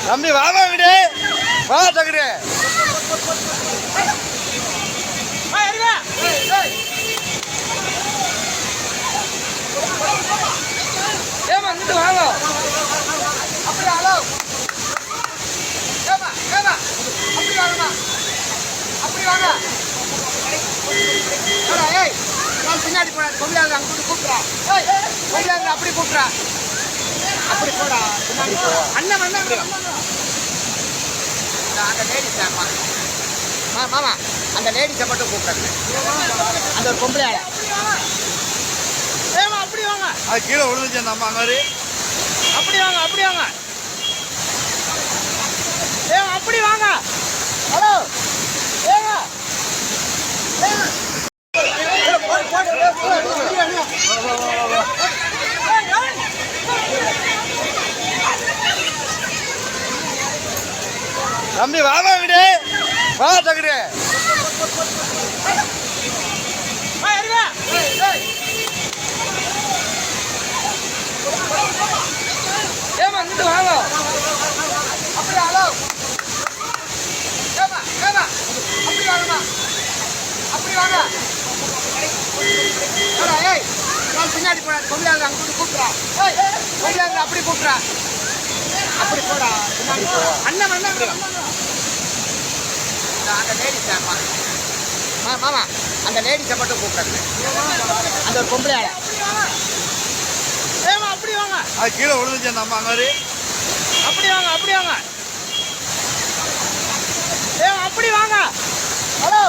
தம்பி வாங்கிடு வா தகுடு ஏமா இங்கிட்டு வாங்க அப்படி ஹலோ ஏமா ஏமா அப்படி வாங்கம்மா அப்படி வாங்க ஏய் நான் பின்னாடி போனா கொம்பியாங்க அங்கிட்டு கூப்பிட்றா ஏய் கொம்பியாங்க அப்படி கூப்பிட்றா அப்படி போடா அண்ணன் அண்ணன் அந்த லேடிஸ் மாமா அந்த லேடிஸை மட்டும் கூப்பிட்றேன் அந்த ஒரு பொம்பளையால ஏமா அப்படி வாங்க அது கீழே விழுந்துச்சு அந்த அம்மா மாதிரி அப்படி வாங்க அப்படி வாங்க ஏமா அப்படி வாங்க ஹலோ ஏங்க தம்பி வாங்கிடு வா தகுடு ஏமா இங்கிட்டு வாங்க அப்படி ஹலோ ஏமா ஏமா அப்படி வாங்கம்மா அப்படி வாங்க ஏய் நான் பின்னாடி போனா கொம்பியாங்க அங்கிட்டு கூப்பிட்றா ஏய் கொம்பியாங்க அப்படி கூப்பிட்றா அப்படி போடா அண்ணன் அண்ணன் அந்த லேடிஸ் மாமா அந்த லேடிஸை மட்டும் கூப்பிட்றேன் அந்த ஒரு பொம்பளையால ஏமா அப்படி வாங்க அது கீழே விழுந்துச்சு அந்த அம்மா மாதிரி அப்படி வாங்க அப்படி வாங்க ஏமா அப்படி வாங்க ஹலோ